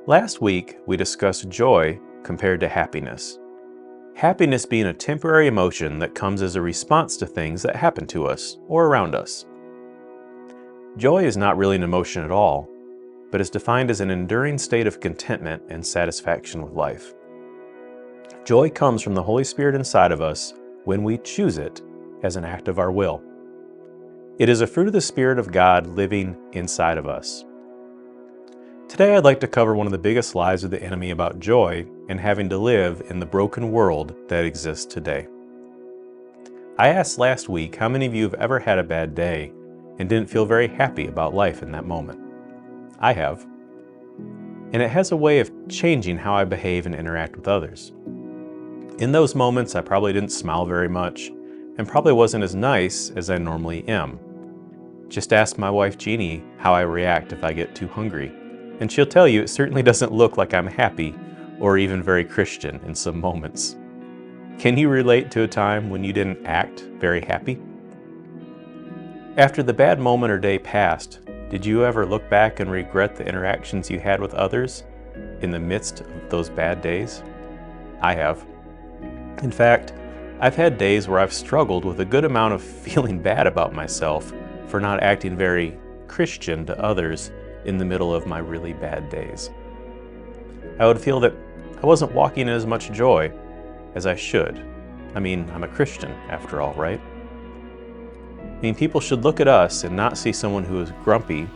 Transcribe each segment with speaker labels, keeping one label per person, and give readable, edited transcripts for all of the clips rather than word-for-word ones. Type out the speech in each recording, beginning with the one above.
Speaker 1: Last week, we discussed joy compared to happiness. Happiness being a temporary emotion that comes as a response to things that happen to us or around us. Joy is not really an emotion at all, but is defined as an enduring state of contentment and satisfaction with life. Joy comes from the Holy Spirit inside of us when we choose it as an act of our will. It is a fruit of the Spirit of God living inside of us. Today I'd like to cover one of the biggest lies of the enemy about joy and having to live in the broken world that exists today. I asked last week how many of you have ever had a bad day and didn't feel very happy about life in that moment. I have. And it has a way of changing how I behave and interact with others. In those moments, I probably didn't smile very much and probably wasn't as nice as I normally am. Just ask my wife Jeannie how I react if I get too hungry, and she'll tell you it certainly doesn't look like I'm happy or even very Christian in some moments. Can you relate to a time when you didn't act very happy? After the bad moment or day passed, did you ever look back and regret the interactions you had with others in the midst of those bad days? I have. In fact, I've had days where I've struggled with a good amount of feeling bad about myself for not acting very Christian to others in the middle of my really bad days. I would feel that I wasn't walking in as much joy as I should. I mean, I'm a Christian after all, right? I mean, people should look at us and not see someone who is grumpy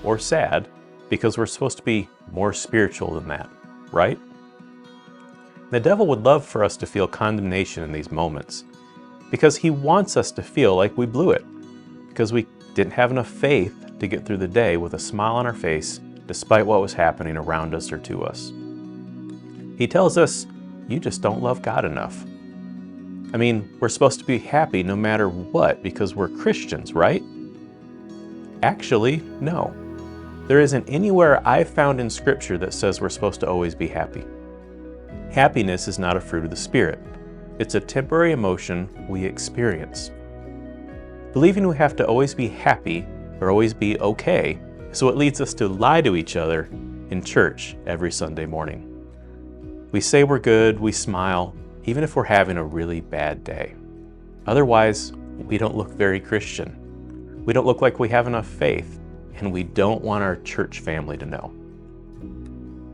Speaker 1: or sad because we're supposed to be more spiritual than that, right? The devil would love for us to feel condemnation in these moments because he wants us to feel like we blew it, because we didn't have enough faith to get through the day with a smile on our face despite what was happening around us or to us. He tells us, you just don't love God enough. I mean, we're supposed to be happy no matter what because we're Christians, right? Actually, no. There isn't anywhere I've found in Scripture that says we're supposed to always be happy. Happiness is not a fruit of the Spirit. It's a temporary emotion we experience. Believing we have to always be happy or always be okay is what leads us to lie to each other in church every Sunday morning. We say we're good, we smile, even if we're having a really bad day. Otherwise, we don't look very Christian. We don't look like we have enough faith, and we don't want our church family to know.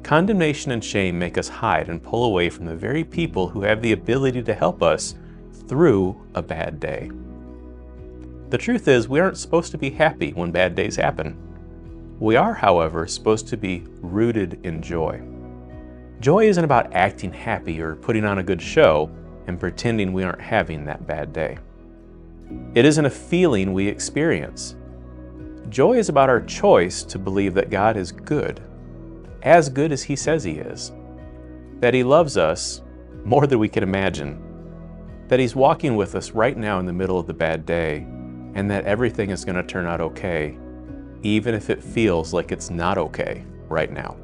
Speaker 1: Condemnation and shame make us hide and pull away from the very people who have the ability to help us through a bad day. The truth is, we aren't supposed to be happy when bad days happen. We are, however, supposed to be rooted in joy. Joy isn't about acting happy or putting on a good show and pretending we aren't having that bad day. It isn't a feeling we experience. Joy is about our choice to believe that God is good as He says He is, that He loves us more than we can imagine, that He's walking with us right now in the middle of the bad day, and that everything is going to turn out okay, even if it feels like it's not okay right now.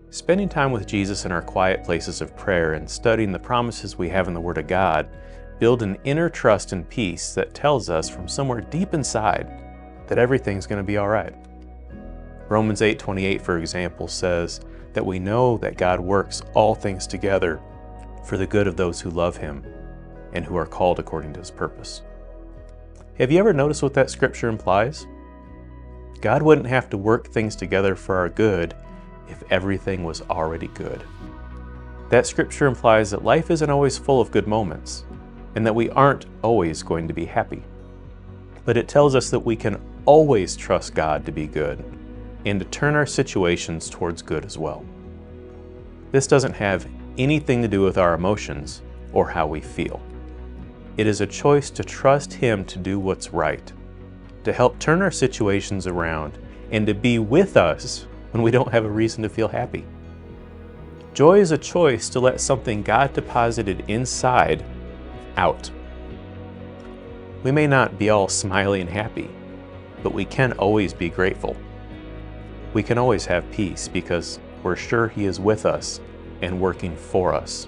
Speaker 1: Spending time with Jesus in our quiet places of prayer and studying the promises we have in the Word of God build an inner trust and peace that tells us from somewhere deep inside that everything's going to be all right. Romans 8:28, for example, says that we know that God works all things together for the good of those who love Him and who are called according to His purpose. Have you ever noticed what that scripture implies? God wouldn't have to work things together for our good if everything was already good. That scripture implies that life isn't always full of good moments and that we aren't always going to be happy. But it tells us that we can always trust God to be good and to turn our situations towards good as well. This doesn't have anything to do with our emotions or how we feel. It is a choice to trust Him to do what's right, to help turn our situations around, and to be with us when we don't have a reason to feel happy. Joy is a choice to let something God deposited inside out. We may not be all smiley and happy, but we can always be grateful. We can always have peace because we're sure He is with us and working for us.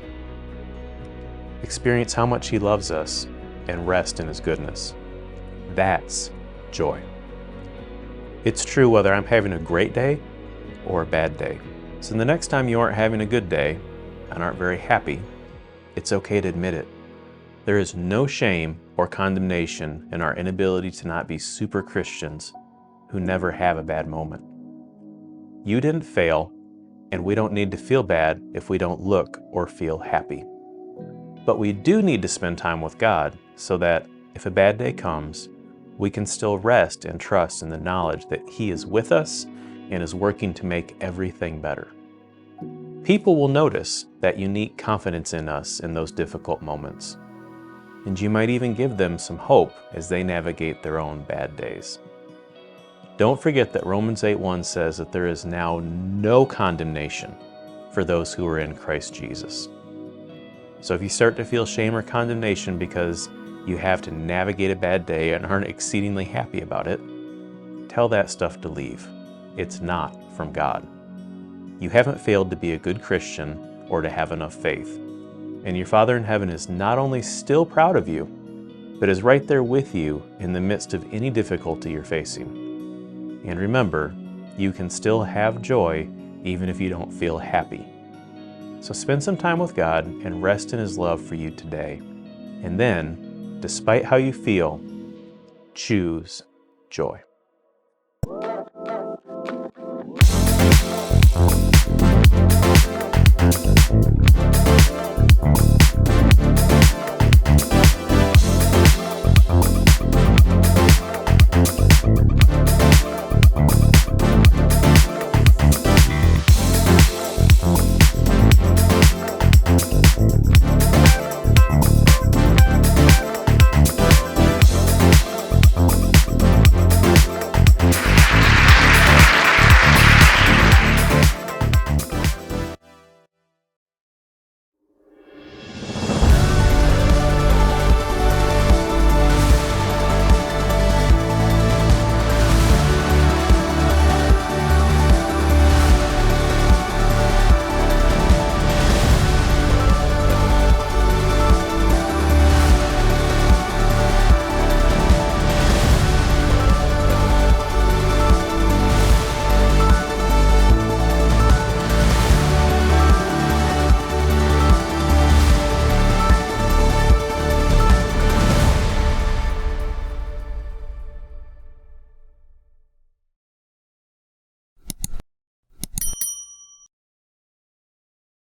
Speaker 1: Experience how much He loves us and rest in His goodness. That's joy. It's true whether I'm having a great day or a bad day. So the next time you aren't having a good day and aren't very happy, it's okay to admit it. There is no shame or condemnation in our inability to not be super Christians who never have a bad moment. You didn't fail, and we don't need to feel bad if we don't look or feel happy. But we do need to spend time with God so that if a bad day comes, we can still rest and trust in the knowledge that He is with us and is working to make everything better. People will notice that unique confidence in us in those difficult moments, and you might even give them some hope as they navigate their own bad days. Don't forget that Romans 8:1 says that there is now no condemnation for those who are in Christ Jesus. So if you start to feel shame or condemnation because you have to navigate a bad day and aren't exceedingly happy about it, tell that stuff to leave. It's not from God. You haven't failed to be a good Christian or to have enough faith. And your Father in heaven is not only still proud of you, but is right there with you in the midst of any difficulty you're facing. And remember, you can still have joy even if you don't feel happy. So spend some time with God and rest in His love for you today. And then, despite how you feel, choose joy.